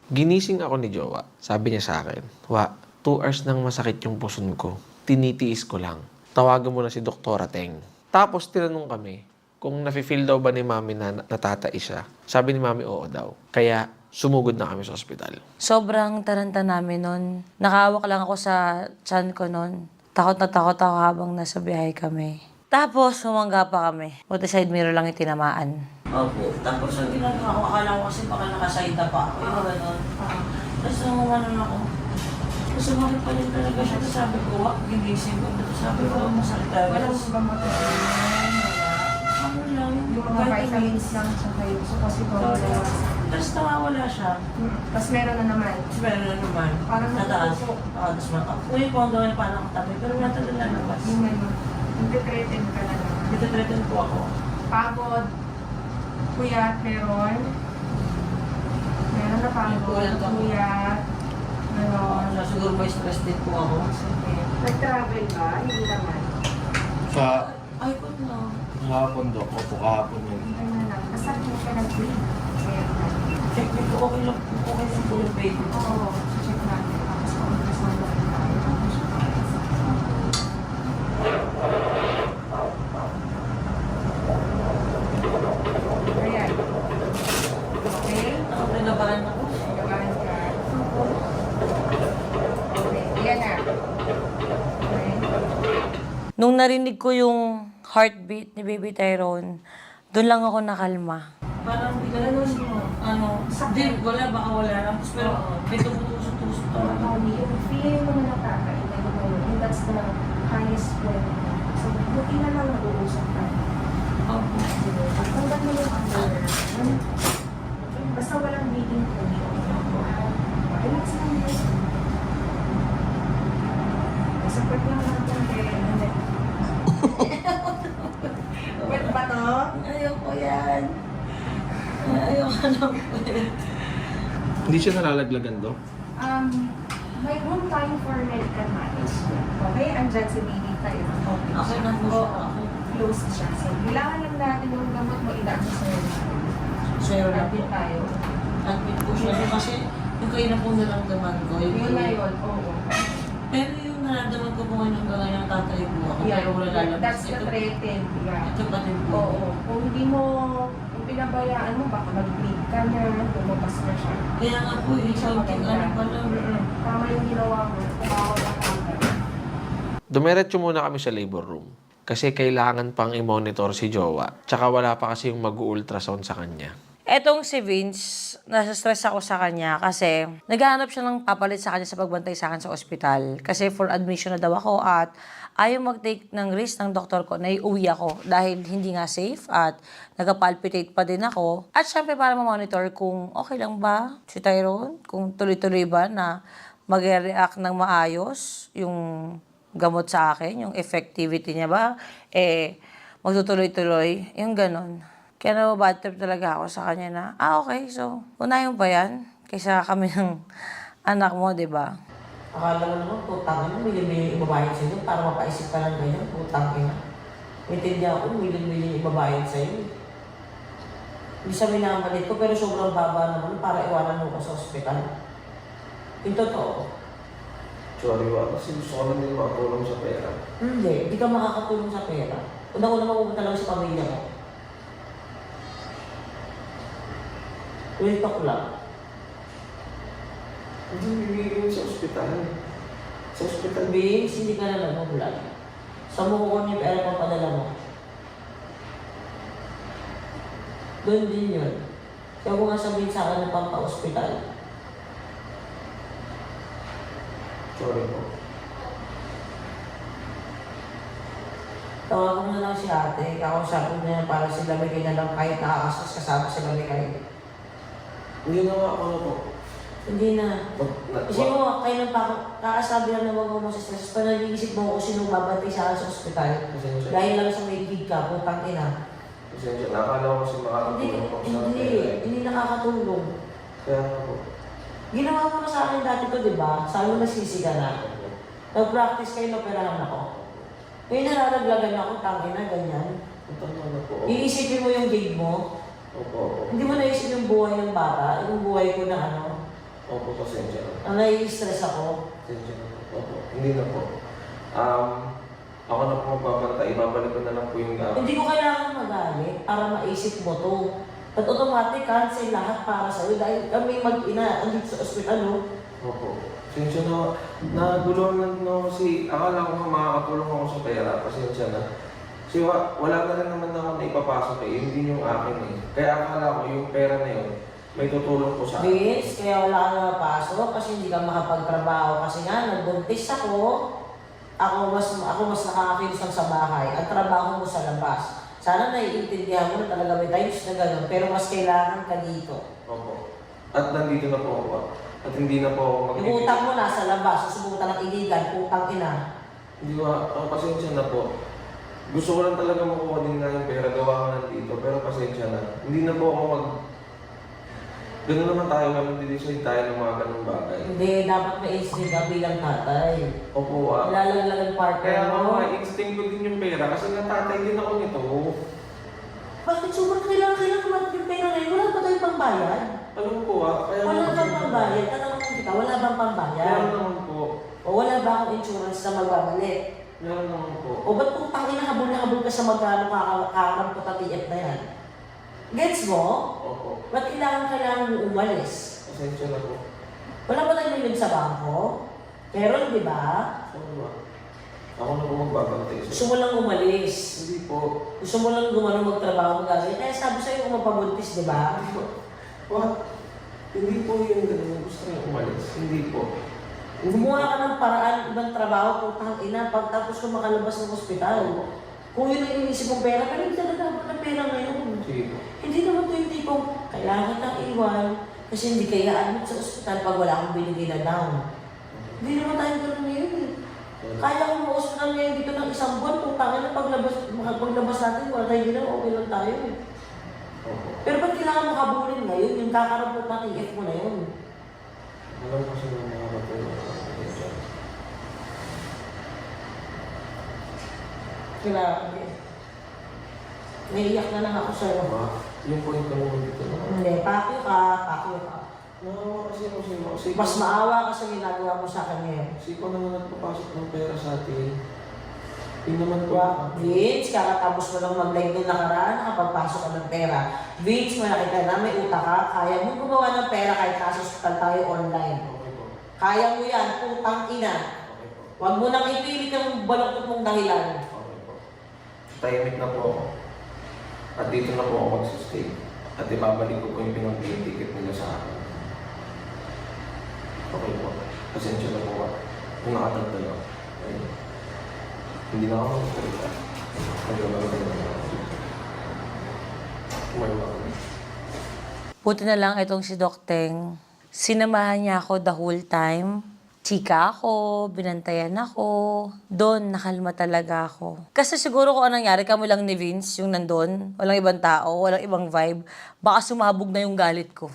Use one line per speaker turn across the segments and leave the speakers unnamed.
Ginising ako ni Jowa. Sabi niya sa akin, "Wa, 2 hours nang masakit yung puson ko. Tinitiis ko lang. Tawagan mo na si Doktora Teng." Tapos tinanong kami kung nafe-feel daw ba ni Mami na natatai siya. Sabi ni Mami, oo daw. Kaya sumugod na kami sa ospital.
Sobrang taranta namin nun. Nakahawak lang ako sa tiyan ko nun. Takot na takot ako habang nasa biyahe kami. Tapos, sumangga pa kami. Buti side mirror lang yung tinamaan. Opo. Tapos, ang ginagawa ko, akala ko kasi baka nakaside na pa ako. Yung gano'n. Tapos, nung ano na ako, sumakit pa rin talaga siya. Tapos sabi ko, wak, gigising ko. Tapos sabi ko, masakit talaga.
Walang gamot na
Ako lang.
yung mga vitamins lang sa kayo. So, kasi wala.
Tapos nawawala siya.
Tapos meron na naman.
Tapos meron na naman.
Parang
nataas.
natutusok.
Tapos uy, kung ang gawin parang katabi. Pero natalo na labas.
Yung ano, hindi-threaten ka na naman.
Dito-threaten po ako.
Pagod. Puyat, meron. Meron na pagod.
Puyat ako.
Puyat. Meron.
Siguro may stress din po ako.
Sige. Nag-travel ba? Hindi naman.
Sa
Ay, ko na.
hapon, Dok. Opo, kahapon yun.
Hindi na lang. Basta hindi ka nag-breathe. Meron.
Check me po, okay lang po yung baby.
Oo. Check natin. Tapos kung ultrasound na rin tayo. Ayan. Okay?
Ako nalabahan ako.
Nagabahan ka. Okay. Ayan na. Okay.
Nung narinig ko yung heartbeat ni Baby Tyrone, doon lang ako nakalma. Parang bigla mo, hindi, wala, baka wala lang. Pero may tumutusok-tusok talaga.
Yung feeling mo na nakakain na yun, that's the highest point. So, buti na lang nag-uusap ka. Hanggang mo yung under. Basta walang bleeding po. Relax lang yun. Support lang natin kaya wet ba to?
Ayoko yan. Ayoko na wet.
Hindi siya nalalaglagan, Dok?
May room tayo for medical management. Okay, andyan si baby tayo. Okay.
Okay na po siya.
Oo, close siya. So, kailangan lang natin yung gamot mo ilan sa
Zero na po.
Admit tayo.
Admit po siya. Kasi yung kayo na po naramdaman ko.
Yun na yun, oo.
Pero yung naramdaman ko po ngayon hanggang ngayon tatay po ako.
Yeah,
Pero wala lalabas.
that's the threatened. Yeah.
Ito pa din po.
Oo. Kung hindi mo, kung pinabayaan mo, baka mag-bleed ka na, lumabas na siya.
Kaya nga po, something ano pa lang.
Tama yung ginawa mo, kumawala ka agad.
Dumiretso muna kami sa labor room. Kasi kailangan pang i-monitor si Jowa. Tsaka wala pa kasi yung mag-ultrasound sa kanya.
Etong si Vince, nasa-stress ako sa kanya kasi naghahanap siya ng papalit sa kanya sa pagbantay sa akin sa ospital. Kasi for admission na daw ako at ayaw mag-take ng risk ng doktor ko na iuwi ako dahil hindi nga safe at nagpa-palpitate pa din ako. At syempre para ma-monitor kung okay lang ba si Tyrone, kung tuloy-tuloy ba na mag-react ng maayos yung gamot sa akin, yung effectivity niya ba, magtutuloy-tuloy, yung ganon. Kaya nababad trip talaga ako sa kanya na, okay, so, unahin mo ba yan? Kaysa kami ng anak mo, di ba? Akala mo naman, putang ina, milim-milim ibabayad sa'yo para mapaisip ka lang ganyan, putang ina. Maintindihan ako, milim-milim ibabayad sa'yo. Hindi sa minamalit ko, pero sobrang baba naman para iwanan mo ko sa ospital. Yung totoo.
Sorry, Wa. Kasi gusto ko lang din makatulong sa pera.
Hindi ka makakatulong sa pera. Una-una mapupunta lang sa pamilya mo. Wait ako lang.
Hindi bibigyan sa ospital. Sa ospital.
Vince, hindi ka na nagmumulan. Sa mukha niya pera pang padala mo. Doon din yun. Kaya ko nga sabihin sa akin ng pampa-ospital.
Sorry po.
Tawagan mo na lang si ate, kakausapin niya para sila may kanya lang kahit nakakasas kasama sila may kayo.
Hindi na ako na po.
Hindi na. Kasi mo, kailan pa ako, kakasabi lang na huwag mo sa stress, pa nag-iisip mo kung sinong babantay sa akin sa ospital. Dahil lang sa may gig ka, putang ina.
Pasensya, nakakala ko kasi makakatulong ako sa pera.
Hindi nakakatulong.
Kaya nga po.
Ginawa mo na sa akin dati to, di ba? Sabi mo nasisi ka na. Nag-practice kayo, naperahan ako. Ngayon nararaglagan ako, tangina, ganyan.
Tama na po.
Iisipin mo yung gig mo.
Opo.
Hindi mo naisip yung buhay ng bata, yung buhay ko na ano.
Opo, pasensya na.
Nai-stress ako.
Pasensya na. Opo, hindi na po. Ako na po magbabantay. Ibabalik ko na lang po yung
Hindi ko kailangan magalit para maisip mo to. At automatic cancel lahat para sa'yo dahil kami mag-ina andito sa ospital, no?
Opo. Pasensya na. Naguluhan lang no kasi akala ko makakatulong ako sa pera. Pasensya na. Kasi wala na rin naman ako na ipapasok eh. Hindi yung akin eh. Kaya akala ko yung pera na yun, may tutulong ko sa akin.
Vince, kaya wala ka na mapasok kasi hindi ka makapagtrabaho kasi nga nagbuntis ako. Ako mas nakakakilos lang sa bahay. Ang trabaho mo sa labas. Sana naiintindihan mo na talaga may times na gano'n, pero mas kailangan ka dito.
Opo. At nandito na po ako. At hindi na po ako
Yung utang mo nasa labas, susubukan ng iligan, utang ina.
Hindi ba, pasensya na po. Gusto ko lang talaga makuha din na yung pera, gawa ko nandito, pero pasensya na. Hindi na po ako Ganun naman tayo, mag-decide tayo ng mga ganung bagay.
Hindi, dapat ma-instinct ka bilang tatay.
Opo,
Lalaglag ang partner
kaya
mo.
instinct ko din yung pera kasi natatay din ako nito.
Bakit sobrang kailangan naman yung pera ngayon? Wala ba tayong pambayad?
Alam ko kaya
Wala bang pambayad? Tanong kita, wala bang pambayad?
Meron naman po.
O wala ba akong insurance na magbabalik?
Meron naman po.
O ba't kung tangin na habol ka sa magkano kakarampot at TF na yan? Gets mo?
Opo.
Ba't kailangan mo umalis?
Pasensya na po.
Wala ba tayong limit sa bangko? Meron, di ba?
Ano ba? Ako na po magbabantay
Gusto mo lang umalis.
Hindi po.
Gusto mo lang gumano magtrabaho magagawin. Kaya sabi sa'yo kung mapabuntis, di ba?
Hindi po. What? Hindi po yung ganun. Gusto niyo umalis. Hindi po.
Gumawa ka ng paraan, ibang trabaho, putang ina, pagtapos ko makalabas ng ospital. Kung yun ang inisip mong pera, pero hindi talaga ako ng pera ngayon.
Sige po.
Hindi naman ito yung tipong, kailangan kitang iwan, kasi hindi kaya admit sa ospital pag wala akong binigay na down. Hindi naman tayo ganun ngayon eh. Kaya kung ma-hospital ngayon dito ng isang buwan, putang ina, paglabas natin, wala tayong ginawa, okay lang tayo eh.
Opo.
Pero ba't kailangan mo kabulin ngayon, yung kakarampot na TF mo na yun?
Alam ko sino mga katulong ko.
Kailangan eh. Naiiyak na lang ako sa'yo.
Yung point na mo dito na.
Hindi, pakyo ka.
Nakawa kasi ako sa'yo. Kasi
Mas maawa ka sa ginagawa mo sa akin ngayon.
Kasi ko naman nagpapasok ng pera sa atin. Yun naman po.
Vince, kakatapos mo lang mag-live nung nakaraan, nakapagpasok ka ng pera. Vince, malaki ka na, may utak ka, kaya mo gumawa ng pera kahit nasa hospital tayo online.
Okay po.
Kaya mo yan, putang ina.
Okay po.
Huwag mo nang ipilit ang baloktot mong dahilan.
Okay po. Tahimik na po ako. At dito na po ako magsistay. At ibabalik ko po yung pinag-game ticket nila sa akin. Okay po. Pasensya na po ako. Kung nakatagdal ako. Ayun. Hindi na ako magsalita. Naglalagay na ako. Kumain ako.
Buti na lang itong si Doc Teng. Sinamahan niya ako the whole time. Chika ako, binantayan ako. Doon, nakalma talaga ako. Kasi siguro kung anong nangyari, kami lang ni Vince, yung nandun. Walang ibang tao, walang ibang vibe. Baka sumabog na yung galit ko.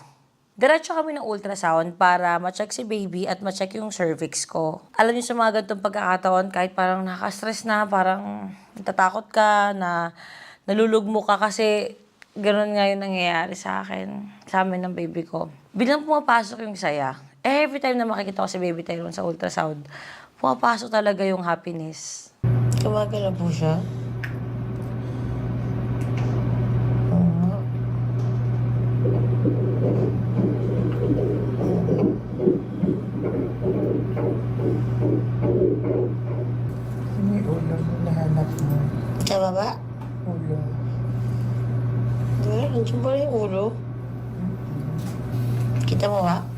Diretso kami ng ultrasound para ma-check si baby at ma-check yung cervix ko. Alam niyo sa mga ganitong pagkakataon, kahit parang nakaka-stress na, parang natatakot ka, na nalulugmo ka kasi gano'n nga yung nangyayari sa akin, sa amin ng baby ko. Bilang pumapasok yung saya, every time na makikita ko si baby Tyrone sa ultrasound, pumapasok talaga yung happiness. Tumagal na po siya.
May ulo mo nahanap mo.
Sa baba?
Ulo.
Wala, nandiyan ba yung ulo? Kita mo ba?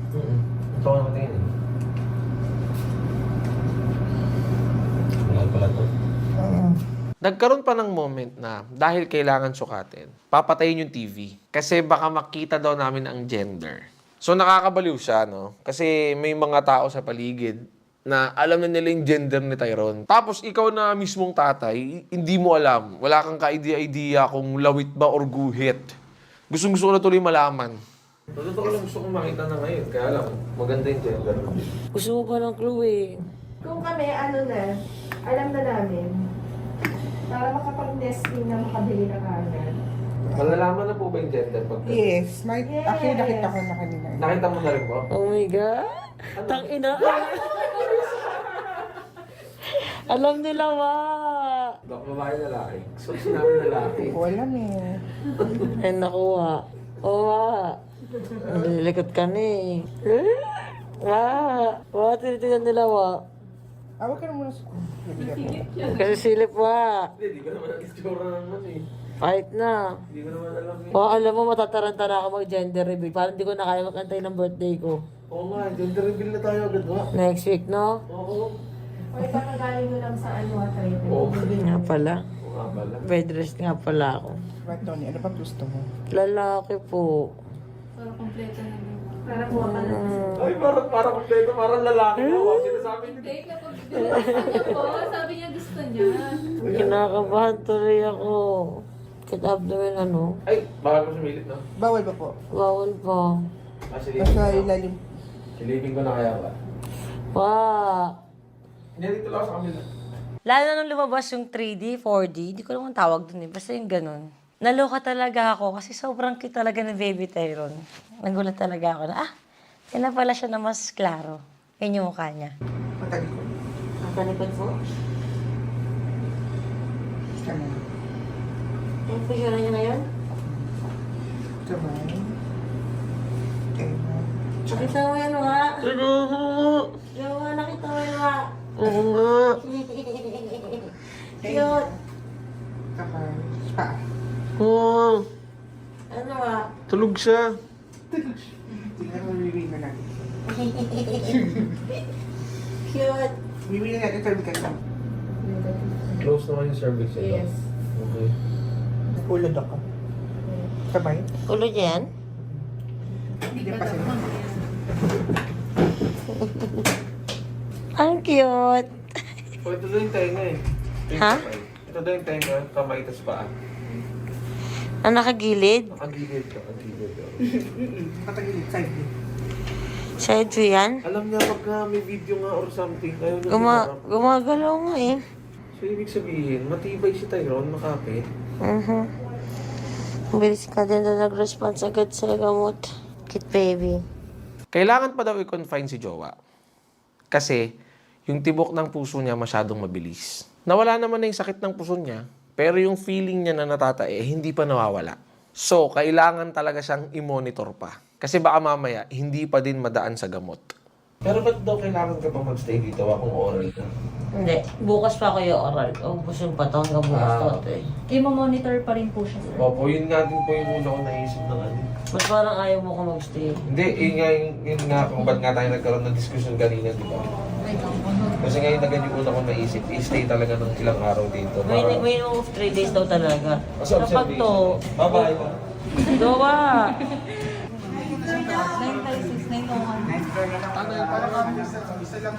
Ito ko naman tingin. Wala pala to. Nagkaroon pa ng moment na dahil kailangan sukatin, papatayin yung TV. Kasi baka makita daw namin ang gender. So nakakabaliw siya, no? Kasi may mga tao sa paligid na alam na nila yung gender ni Tyrone. Tapos ikaw na mismong tatay, hindi mo alam. Wala kang ka-idea kung lawit ba or guhit. Gusto ko na tuloy malaman. Totoo lang gusto kong makita na ngayon. Kaya lang, maganda yung gender.
Gusto ko pa ng clue eh.
Kung kami, ano na, alam na namin, para makapag-nesting na makabili na kagad,
Malalaman na po ba yung gender pag
Yes, actually nakita ko na kanina.
Nakita mo na rin po?
Oh my God. Tang-ina. Alam nila, wa.
Dok, babae lalaki. So, sinabi lalaki.
Hindi ko alam eh.
Ay, nakuha. Oo, wa. Nalilikot ka na eh. Wa. Wa, tinitignan nila, wa.
Huwag ka na muna sa...
Kasi silip, wa.
Hindi ko naman ang naman eh.
Kahit na.
Hindi ko naman alam eh.
Wa, alam mo, matataranta na ako mag-gender reveal. Parang hindi ko na kaya mag-antay ng birthday ko.
Oo nga, gender reveal na tayo agad ba?
Next week, no?
Oo.
Or kakagaling mo lang sa arthritis.
Oo.
Nga pala.
Oo nga pala.
Bed rest nga pala ako.
Ba't Tony, ano ba gusto mo?
Lalaki po.
Para kompleto na din. Para kuha ka na.
Ay, parang kompleto, parang lalaki na. Huwag sinasabi niyo.
Hindi, kapag gusto niya po, sabi niya gusto niya.
Kinakabahan tuloy ako. Kahit abdomen ano.
Ay, baka ko sumilit na.
Bawal ba po?
Bawal pa.
Basta ilalim.
Silipin ko na kaya ba?
Pa.
Hindi, dito lang sa kamila.
Lalo na nung lumabas yung 3D, 4D, di ko naman tawag dun eh. Basta yung ganun. Naloka talaga ako kasi sobrang cute talaga ng baby Tyrone. Nagulat talaga ako na, yan na pala siya na mas klaro. Yan yung mukha niya.
Matagal ko.
Ang talikod po?
Ano?
Yung figure niya ngayon?
Kamay. Okay.
Nakita mo yan, wa? Yung wa, nakita mo yan, wa? Oo nga. Cute.
Kamay. Pa.
Oo.
Ano, wa?
Tulog siya.
Tingnan mo, wiwi na natin.
Cute.
Wiwi na natin, turn ka lang.
Close naman yung cervix niya.
Yes.
Okay.
Ulod ako. Kamay.
Ulo niya yan?
Hindi pa sila.
Ang cute.
O, ito daw yung tenga eh. Yung
Ha?
kamay. Ito daw yung tenga, kamay, tas paa.
Ang nakagilid?
Nakagilid ka, nakagilid ka.
Patagilid, side view.
Side view yan?
Alam niya pagka may video nga or something, ayaw niya sumarap.
Gumagalaw nga eh.
So, ibig sabihin, matibay si Tyrone, makapit.
Bilis ka din na nag-response agad sa gamot. Cute baby.
Kailangan pa daw i-confine si Jowa. Kasi, yung tibok ng puso niya masyadong mabilis. Nawala naman na yung sakit ng puso niya, pero yung feeling niya na natatae, hindi pa nawawala. So, kailangan talaga siyang i-monitor pa. Kasi baka mamaya, hindi pa din madaan sa gamot. Pero ba't daw kailangan ka pa magstay dito kung oral ka?
Hindi. Bukas pa ako yung oral. Ubus yung pato hanggang bukas to eh.
I-monitor pa rin po siya, sir.
Opo, yun nga din po yung una ko naisip ng ano.
Ba't parang ayaw mo ko magstay?
Hindi, yun nga kung ba't nga tayo nagkaroon ng diskusyon kanina, di ba? Kasi ngayon agad yung una ko naisip, i-stay talaga ng ilang araw dito. Para...
Minimum of 3 days daw talaga.
Mas
Kapag to,
Bye-bye.
gawa.
956, 901.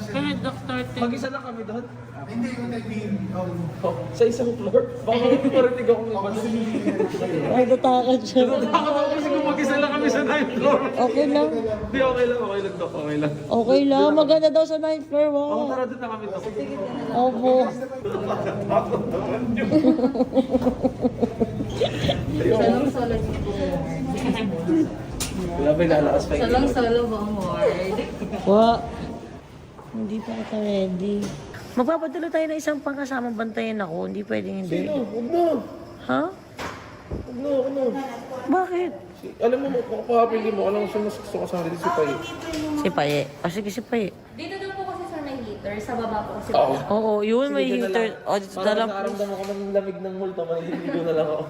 Kaya Dr. Tim.
Mag-isa lang kami doon? Hindi, yung nag-beam. Sa isang floor? Baka hindi marinig ako ng iba doon.
Ay, natakot siya.
Takot ako kasi kung mag-isa lang kami sa 9th floor.
Okay lang.
Hindi, okay lang, Dok, okay lang.
Okay lang. Maganda daw sa 9th floor mo.
Oo, tara doon na kami, Dok.
Opo.
Salong-solo niyo po.
Wala ba lalakas pa
Salong-solo mo, Ward.
Wa. Hindi pa kita ready. Magpapadala tayo ng isang pangkasamang bantayan ako. Hindi pwedeng hindi.
Huwag na.
Ha?
Huwag na.
Bakit?
Alam mo, kung kapapili mo, alam mo siya mas gusto kasama dito si Pai.
Si Paye. Sige, si Paye.
Dito daw po kasi sir may heater. Sa baba po kasi.
Oo.
Oo, yun. May heater. O, dito na
Parang
lang.
nakaramdaman ko ng lamig ng multo, manililigo na lang ako.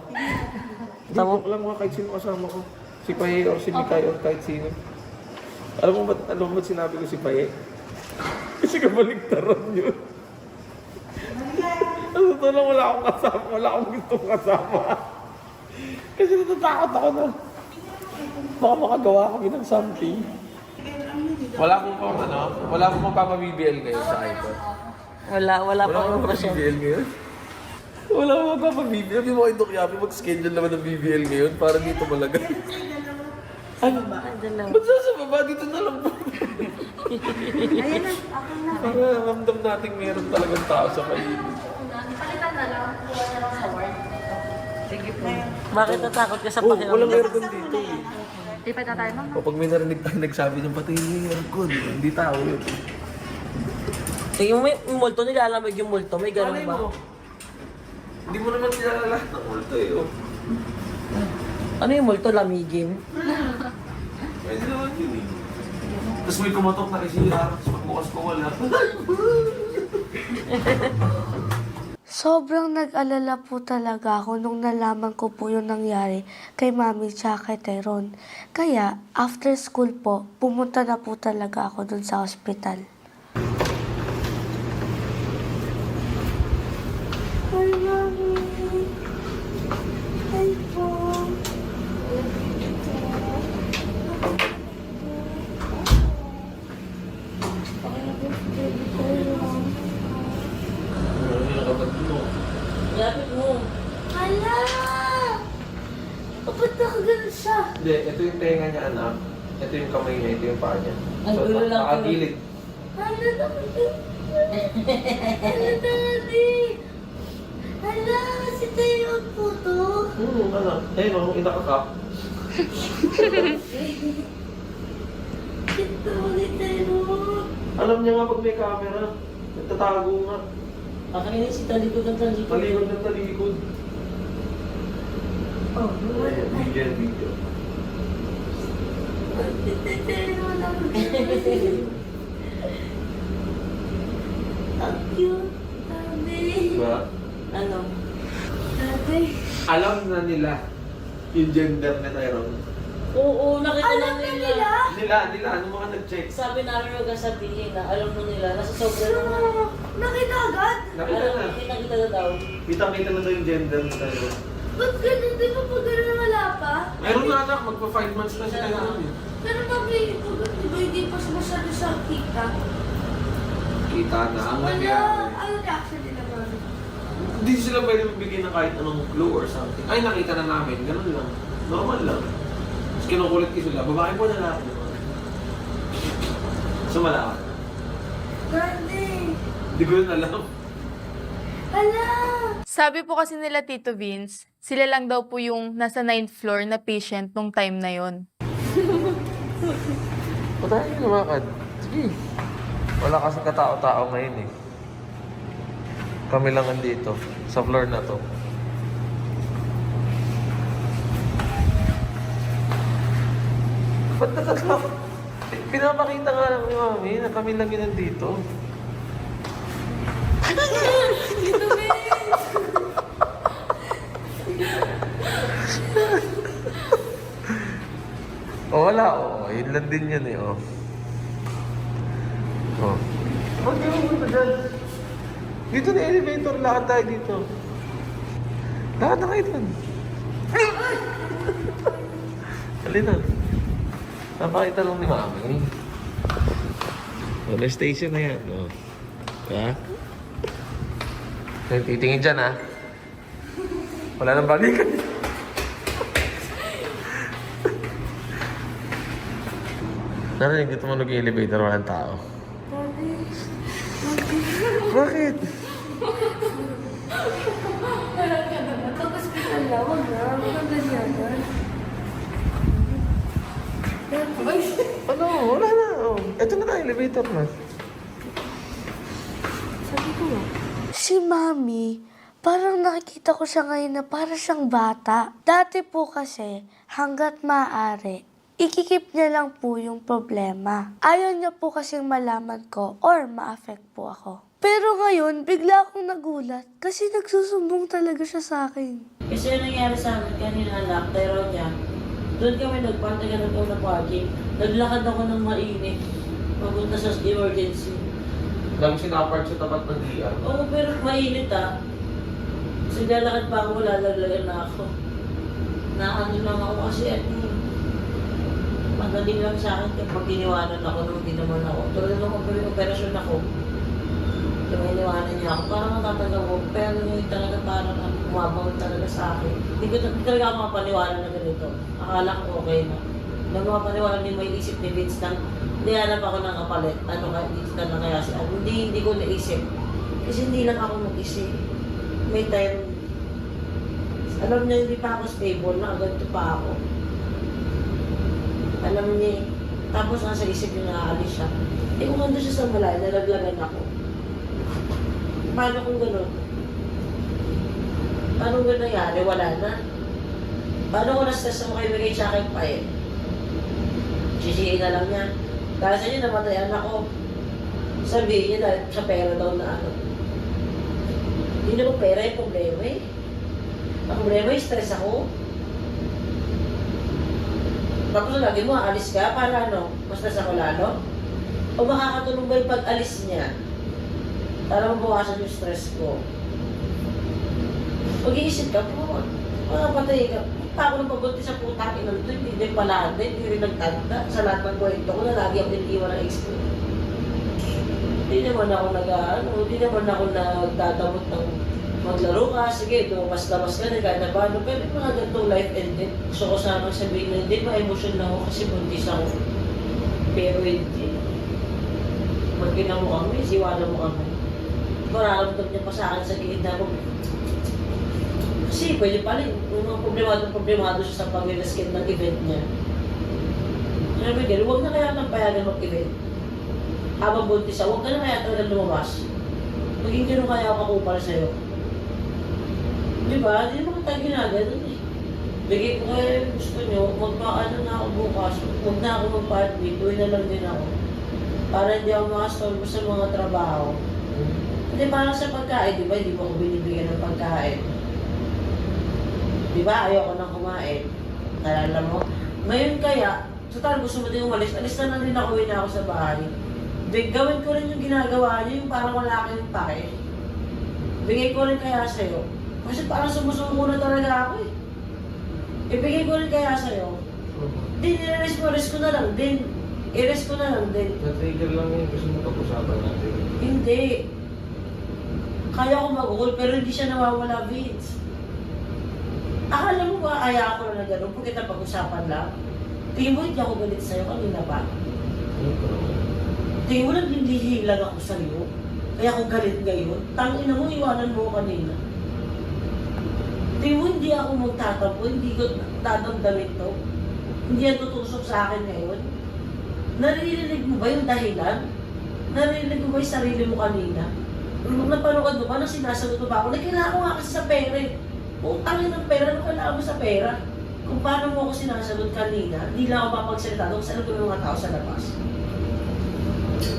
Tama.
Dito ko lang mga kahit sino kasama ko. Si Paye or si Mikay or kahit sino. Alam mo ba't sinabi ko si Paye? Kasi kabaligtaran yun. Sa totoo lang wala akong kasama, wala akong gustong kasama. Kasi natatakot ako na baka makagawa kami ng something. Wala akong magpapabibl kayo sa iPod.
Wala
Wala
pa
akong
akong pasyon.
BBL ngayon. Wala akong magpapabibl. Sabi mo kay Doc Yapi, mag-schedule naman ng BBL ngayon para dito malagay. Ano?
Andun lang.
Ba't sa baba? Dito na lang po.
Ayun na, ako na.
Para ramdam natin meron talagang tao sa paligid.
Palitan na lang. Kuha na lang sa ward.
Sige po. Bakit natakot ka sa
Oh,
pakiramdam?
walang aircon dito eh.
Di pa tayo, ma'am?
Kapag may narinig tayo nagsabi ng pati yung aircon, hindi tao yun.
Tingin mo yung multo, nilalamig yung multo. May ganun
Malay
ba?
mo. Hindi mo naman kilala lahat ng multo eh. Oh.
Ano yung multo? Lamigin?
Pwede naman yun eh. Tapos may kumatok na kasi tapos pagbukas ko wala.
Sobrang nag-alala po talaga ako nung nalaman ko po yung nangyari kay Mami tsaka kay Tyrone. Kaya, after school po, pumunta na po talaga ako dun sa ospital. Hi, Mami! Hi po!
Lapit mo.
Hala! Ba't nakaganon siya?
Hindi, ito yung tenga niya anak. Ito yung kamay niya, ito yung paa niya.
Ang gulo lang to.
nakagilid.
Hala, nakaganon. Hala, Daddy! Hala, si Tayo po to.
Anak. Ayun o, inakakap.
Ito ni Tayo.
Alam niya nga pag may camera. Nagtatago nga.
Pakalinis si talikod ng talikod.
Talikod ng talikod.
Oh,
Ayun, video.
si Tayo lang. Ang cute, Daddy.
Diba?
Ano?
Daddy.
Alam na nila yung gender ni Tyrone.
Oo, nakita
Alam na nila?
Nila, ano mga nag-check?
Sabi namin huwag kang sabihin na alam mo nila. Nasa sobra naman.
Nakita agad?
Nakita
Alam
na.
mo, nakita na daw.
Kitang-kita na daw yung gender ni Tyrone.
Ba't ganun? Di ba pag ganun wala pa?
Meron na anak, magpa 5 months na si Tyrone.
Pero mami, di ba hindi pa masyado sa kita?
Kita na ang
Wala,
nangyari.
ano reaction nila mami?
Hindi sila pwede magbigay ng kahit anong clue or something. Ay, nakita na namin. Ganun lang. Normal lang. Tapos kinukulit ko sila. Babae po na lahat. Sumala ka.
Daddy!
Hindi ko yun alam.
Hala!
Sabi po kasi nila Tito Vince, sila lang daw po yung nasa 9th floor na patient nung time na yon.
Patayin na lumakad. Sige. Wala kasing katao-tao ngayon eh. Kami lang andito. Sa floor na to. Ba't natatakot? Pinapakita nga lang ni Mami na kami lang yun nandito. Oh, wala. Oh, yun lang din yun eh. Oh. Oh. Huwag niyo pumunta dyan. Dito na elevator. Lakad tayo dito. Lakad na kayo dun. Halina. Napakita lang ni Mami. Oh, the station na yan. Oh. Ha? Titingin dyan ha. Wala nang balikan. Narinig dito mo nag-elevator, walang tao. Bakit?
Pag-hospital na, huwag na. Huwag kang ganyan.
Ano? Wala na. Oh. Ito na na, elevator na.
Si Mami, parang nakikita ko siya ngayon na para siyang bata. Dati po kasi, hanggat maaari, ikikip niya lang po yung problema. Ayaw niya po kasing malaman ko or ma-affect po ako. Pero ngayon, bigla akong nagulat kasi nagsusumbong talaga siya sa akin.
Kasi yung nangyari sa akin kanina anak, Tyrone niya, doon kami nagpantagalan ko na parking. Naglakad ako ng mainit. Papunta sa emergency.
Dami sinapark sa tapat ng DR.
Oo, pero mainit ah. Kasi lalakad pa ako, lalaglagan na ako. Naano lang ako kasi madali lang sa akin kapag iniwanan ako nung hindi naman ako. Tulad nung operasyon ako. Yung iniwanan niya ako, parang natatanggap ko. Pero yung talaga parang umabaw talaga sa akin. Hindi talaga ako mapaniwala na ganito. Akala ko okay na. Nung mapaniwala din may isip ni Vince na hindi hanap ako ng kapalit. Ano ka, digital na kaya siya. Hindi ko naisip. Kasi hindi lang ako mag-isip. May time Alam niya hindi pa ako stable, nakaganto pa ako. Alam niya eh. Tapos nasa isip niya nakaalis siya. Eh kung nandun siya sa malay, nalaglagan ako. Paano kung gano'n? Paano gano'n nangyari? Wala na. Paano kung na-stress mo kayo bigay sa akin pa eh? Sisihin na lang niya. Dahil sa inyo, namatayan ako. Sabihin niya dahil sa pera daw na ano. Hindi naman pera yung problema eh. Ang problema yung stress ako. Tapos lagi mo, aalis ka para ano, mas stress ako lalo? O makakatulong ba yung pag-alis niya? Para mabawasan yung stress ko. Mag-iisip ka po. Mga patay ka. Ako nang pagpunti sa putang ina nito, hindi din pala din, hindi rin nagtanda. Sa lahat ng kwento ko na lagi ako niliwan ng ex ko. Hindi naman ako hindi naman ako nagdadamot ng maglaro ka, sige, dumas-damas ka na kahit na paano. Pero yung mga ganitong life and death, gusto ko sanang sabihin na hindi, ma-emotion na ako kasi buntis ako. Pero hindi. Magkina mo kami, siwala mo kami. Mararamdam niya pa sa akin sa liit na ako. Kasi pwede pala yung mga problemado siya sa pag-reskin ng event niya. Sabi niya, huwag na kaya nang payagan mag-event. Habang buntis siya, huwag ka na kaya talaga lumabas. Maging gano'n kaya ako kakupal sa'yo. Di ba? Hindi naman tayo ginaganon eh. Bigay ko kayo gusto niyo, magpaano na ako bukas. Huwag na ako magpa-admit, uwi na lang din ako. Para hindi ako makastolbo sa mga trabaho. Hindi parang sa pagkain, di ba? Hindi mo ako binibigyan ng pagkain. Di ba? Ayoko nang kumain. Nalala mo? Ngayon kaya, sa tal gusto mo din umalis, alis na lang din ako, uwi na ako sa bahay. Gawin ko rin yung ginagawa niyo, yung parang wala kayong pake. Bigay ko rin kaya sa'yo. Kasi parang sumusuko na talaga ako eh. Ibigay ko rin kaya sa'yo. Din, i-rest ko na lang din. I-rest ko na lang din.
Na-trigger lang yun kasi magpag-usapan natin.
Hindi. Kaya ko mag-ugol pero hindi siya nawawala, Vince. Akala mo ba aya ako na gano'n kung kita pag-usapan lang? Tingin mo hindi ako galit sa'yo kanina pa? Tingin mo naglindihilang ako sa'yo? Kaya ako galit ngayon? Tangina mo, iwanan mo kanina. Tingin mo hindi ako magtatampo, hindi ko dadamdamin to? Hindi yan tutusok sa akin ngayon? Naririnig mo ba yung dahilan? Naririnig mo ba yung sarili mo kanina? Napanood mo ba na sinasagot mo ba ako? Kailangan ko nga kasi sa pera eh. Kung tangin ng pera, ano kailangan mo sa pera? Kung paano mo ako sinasagot kanina, hindi lang ako mapagsalita doon kasi alam ko ng mga tao sa labas.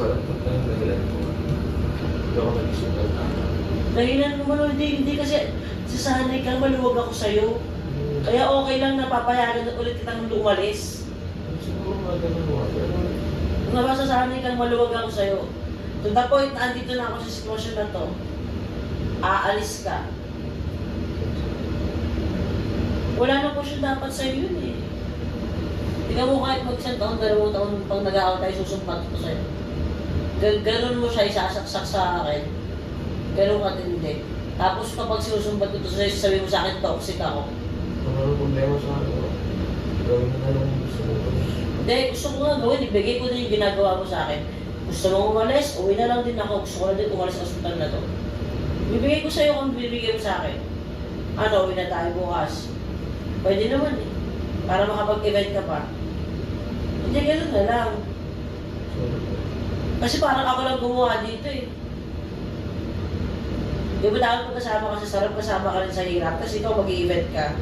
Parang tayong dahilan ko. Hindi ako nag-isip ng tama.
Dahilan mo man, hindi kasi sasanay kang maluwag ako sa'yo. Kaya okay lang na papayagan na ulit kitang umalis.
Siguro mga ganun mo.
Kung nabasasanay kang maluwag ako sa'yo, to the point na andito na ako sa sitwasyon na to, aalis ka. Wala na po siya dapat sa'yo yun eh. Tingnan mo kahit mag-isang taon, 2 taon pag nag-aaw tayo, susumpat ko sa'yo. Ganon mo siya isasaksak sa akin. Ganon katindi. Tapos kapag sinusumbat ko ito sa'yo, sabi mo sa akin, toxic ako.
Ano problema sa akin? Gawin mo na lang yung gusto mo.
Hindi, gusto ko nga gawin. Ibigay ko na yung ginagawa mo sa akin. Gusto mo umalis, uwi na lang din ako. Gusto ko na din umalis sa ospital na to. Bibigay ko sa'yo kung bibigay mo sa akin. Ano, uwi na tayo bukas. Pwede naman eh. Para makapag-event ka pa. Hindi, gano'n na lang. Kasi parang ako lang gumawa dito eh. Di ba dapat magkasama ka sa sarap, kasama ka rin sa hirap, kasi ikaw mag-i-event ka.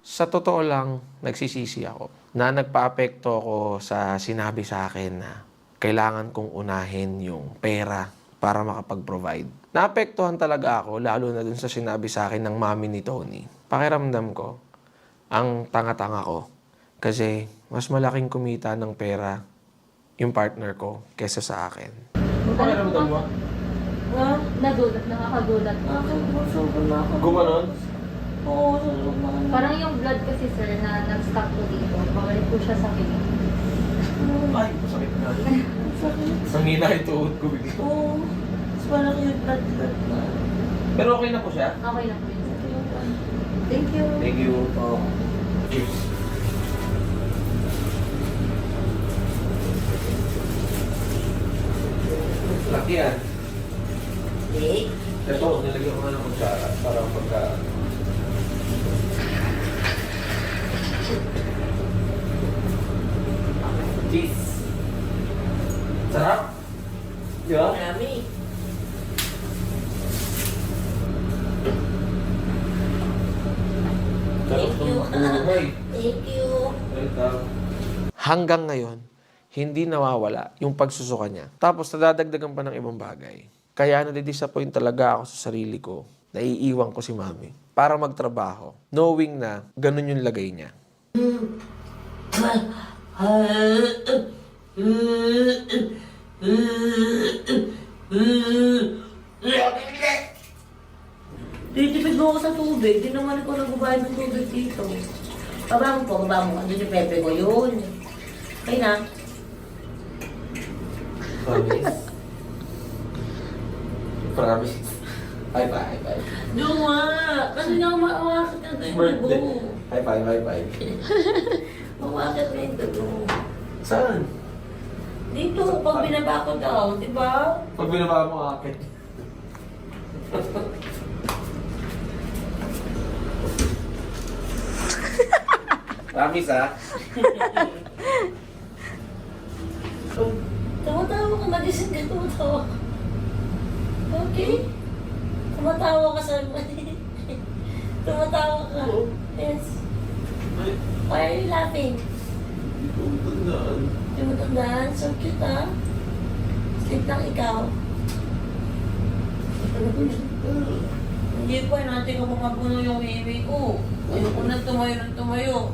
Sa totoo lang, nagsisisi ako na nagpa-apekto ako sa sinabi sa akin na kailangan kong unahin yung pera para makapag-provide. Naapektuhan talaga ako, lalo na dun sa sinabi sa akin ng mami ni Tony. Pakiramdam ko, ang tanga-tanga ko. Kasi mas malaking kumita ng pera yung partner ko kesa sa akin.
Ano pakiramdam mo?
Ha?
Nagulat, nakakagulat.
Gumanon?
Oo, tulog na.
Parang yung blood kasi sir na nag-stop ko dito. Pabalik po siya sa kilig.
Ay, masakit na. Ang hina yung tuhod ko bigla.
Oo. Mas malaki yung blood na.
Pero okay na po siya?
Okay lang po yun.
Thank you.
Thank you. Laki yan.
Eh?
Ito, nilagyan ko na ng kutsara para pagka... Cheese. Sarap. Di ba?
Yummy.
Sarap ng buhay.
Thank you.
Hanggang ngayon, hindi nawawala yung pagsusuka niya. Tapos nadadagdagan pa ng ibang bagay. Kaya nadidisappoint talaga ako sa sarili ko. Naiiwan ko si mami para magtrabaho, knowing na ganun yung lagay niya.
Titipid mo ako sa tubig. Di naman ikaw nagbabayad ng tubig dito. Baba mo. Andun yung pepe ko yun. Okay na.
Promise? Promise? High five.
Jowa! Kasi nga maawakit na ito yung
Birthday.
dugo.
High five.
Mawakit na yung dugo.
Saan?
Dito, pag binaba ko daw, di ba?
Pag binaba mo akit. Promise ha?
Tumatawa ka, magising ka, tumatawa ka. Okay? Tumatawa ka sa... Tumatawa ka. Yes. Why are you laughing? Hindi mo tandaan? So cute, ha? Sleep lang ikaw. Hindi po, natin ko pumapuno yung baby ko. Ayoko na tumayo.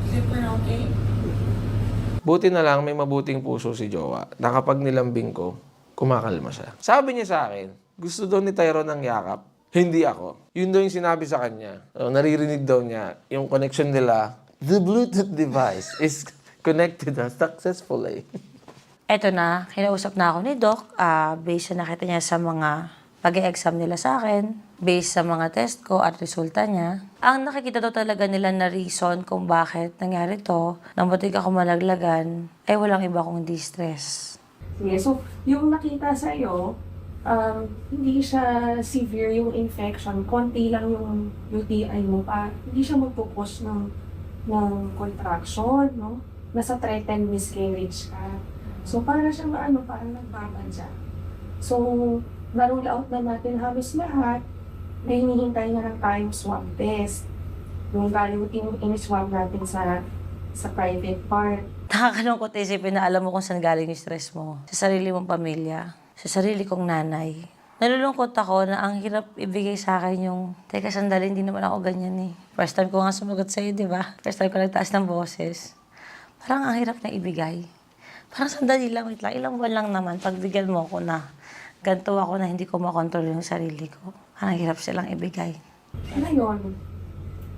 Sleep ka na, okay?
Buti na lang may mabuting puso si Jowa na kapag nilambing ko, kumakalma siya. Sabi niya sa akin, gusto daw ni Tyrone ng yakap. Hindi ako. Yun daw yung sinabi sa kanya. Naririnig daw niya yung connection nila. The Bluetooth device is connected successfully.
Eto na, kinausap na ako ni Doc. Based sa nakita niya sa mga pag-e-exam nila sa akin, based sa mga test ko at resulta niya, ang nakikita daw talaga nila na reason kung bakit nangyari to, nang butik ako malaglagan, ay walang iba kundi stress.
Sige, so yung nakita sa'yo, hindi siya severe yung infection, konti lang yung UTI mo pa, hindi siya magpupos ng contraction, no? Nasa threatened miscarriage ka. So para siyang parang nagbabadya. So, na-rule out na natin halos lahat na hinihintay na lang tayong swab test. Yung galing in-swab natin sa private part.
Nakakalungkot isipin na alam mo kung saan galing yung stress mo. Sa sarili mong pamilya, sa sarili kong nanay. Nalulungkot ako na ang hirap ibigay sa akin yung, teka sandali, hindi naman ako ganyan eh. First time ko nga sumagot sa'yo, di ba? First time ko nagtaas ng boses. Parang ang hirap na ibigay. Parang sandali lang, wait lang, ilang buwan lang naman, pagbigyan mo ako na ganito ako na hindi ko makontrol yung sarili ko. Parang hirap silang ibigay.
Ngayon,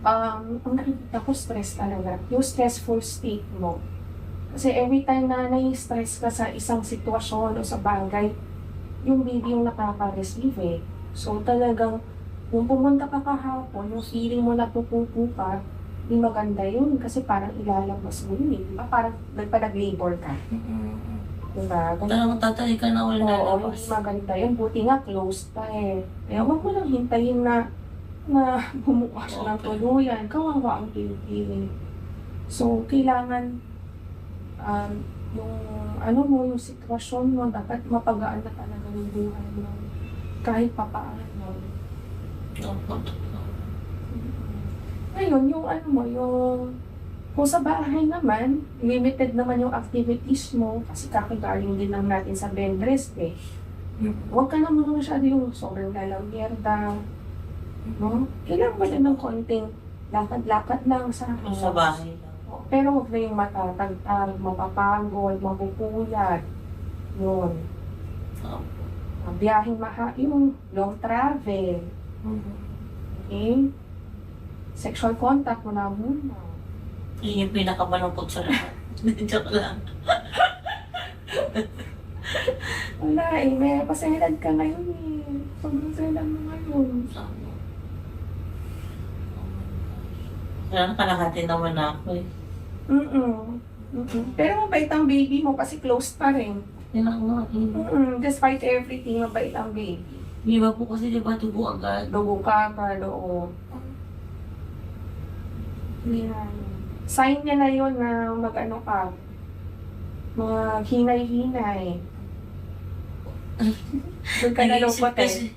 ang nakikita ko stress talaga. Yung stressful state mo. Kasi every time na nai-stress ka sa isang sitwasyon o sa bagay, yung baby yung nakaka-receive eh. So talagang, kung pumunta ka kahapon, yung feeling mo na tutupo ka, di maganda yun kasi parang ilalabas mo yun eh. Diba? Parang nagpa-labor ka. Diba?
Talagang tatay ka na wala
Oo, hindi maganda yun. Buti nga, closed pa eh. Kaya huwag mo lang hintayin na bumuka siya ng tuluyan. Kawawa ang kilig. So, kailangan yung sitwasyon mo, dapat mapagaan na talaga yung buhay mo. Kahit papaano. Ngayon, kung sa bahay naman, limited naman yung activities mo kasi kakagaling din lang natin sa bed rest eh. Huwag ka naman masyado yung sobrang lalamierda. No? Kailangan mo din ng konting lakad-lakad lang sa
bahay lang.
Pero huwag na yung matatagtag, mapapagod, mapupuyat. Yun. Biyaheng yung long travel. Okay? Sexual contact mo na muna.
Yun yung pinakamalungkot sa lahat. Joke lang.
Wala eh, may pasahilan ka ngayon eh. Pag-pasahilan mo ngayon.
Kaya nakalahati naman ako eh.
Pero mabait ang baby mo kasi close pa rin.
Yan ang nga eh.
Despite everything, mabait ang baby.
Di ba po kasi di ba tubo agad?
Dugo ka, oo. Yan. sign niya na yun na mag-ano ka, maghinay-hinay. Doon ka na lupot eh.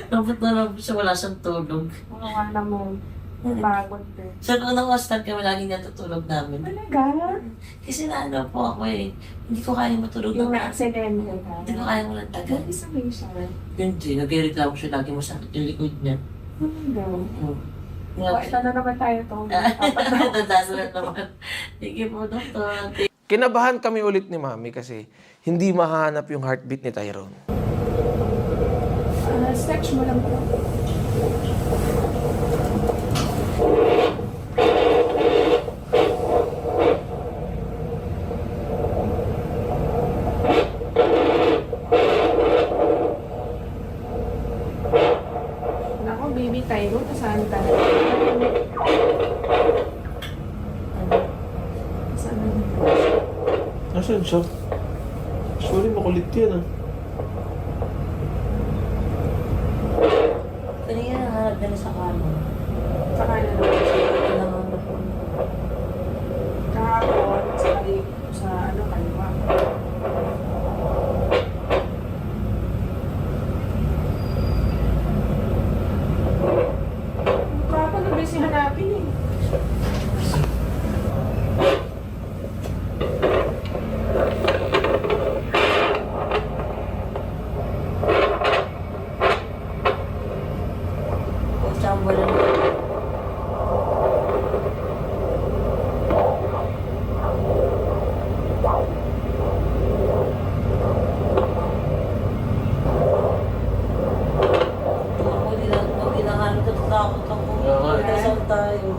Dapat na lang siya wala siyang tulog.
Oo nga naman. Pagod eh.
So, nung hostel kami, lagi natutulog namin.
Talaga?
Kasi naano po ako eh. Hindi ko kaya matulog
Yung
ng
na-accident ka.
Hindi ko kaya mo ng tagal.
Grabe sa may siya.
Hindi, nag-reklamo siya lagi masakit yung likod niya.
O, ito na naman tayo itong
Nadasa na naman. Sige po, doktor.
Kinabahan kami ulit ni Mami kasi hindi mahanap yung heartbeat ni Tyrone.
Stretch mo lang po. Nako, baby Tyrone, saan ka? Saan na?
Nasaan siya? Sorry, makulit yan ah.
Kanina nahanap na sa kanan.
Sa kanan naman siya. Kahapon, sa ano, kaliwa. Kahapon, nabis niya hanapin eh.
O, tsamba na Takot ako.
Kaya nga eh.
Kasal tayo.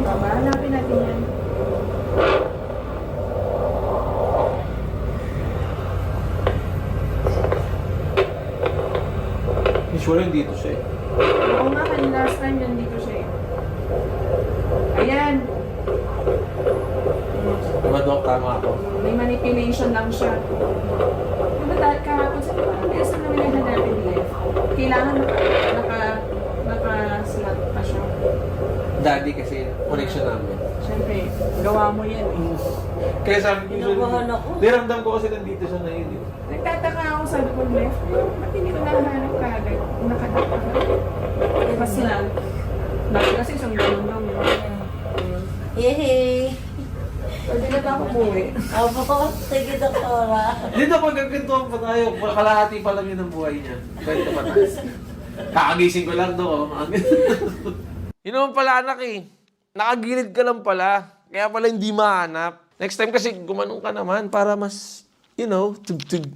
Tama, hanapin natin yan.
Usually dito siya eh.
Oo nga, last time yan dito siya eh. Ayan,
Diba, Dok? Tama ako.
may manipulation lang siya. Diba dahil kahapon sa diba, ang beses na namin hanapin left. Kailangan naka-slot pa siya.
Daddy kasi connection namin.
Siyempre, gawa mo yan eh.
Kaya sabi ko,
Kinabahan ako.
niramdam ko kasi nandito siya na yun eh.
Nagtataka ako, sabi ko left. Ba't hindi ko nahanap kagad? Nakadapa ka. Kasi lang, bakit kasi isang gano'n lang.
Yehey!
Pwede na ba ako buwi?
Opo, sige doktora.
Dito pagkakintuan pa tayo, kalahati pa lang yun ang buhay niya. Kwento pa tayo. Kakagising ko lang doon. Yun naman pala anak eh. Nakagilid ka lang pala. Kaya pala hindi mahanap. Next time kasi gumanong ka naman para mas, tug-tug.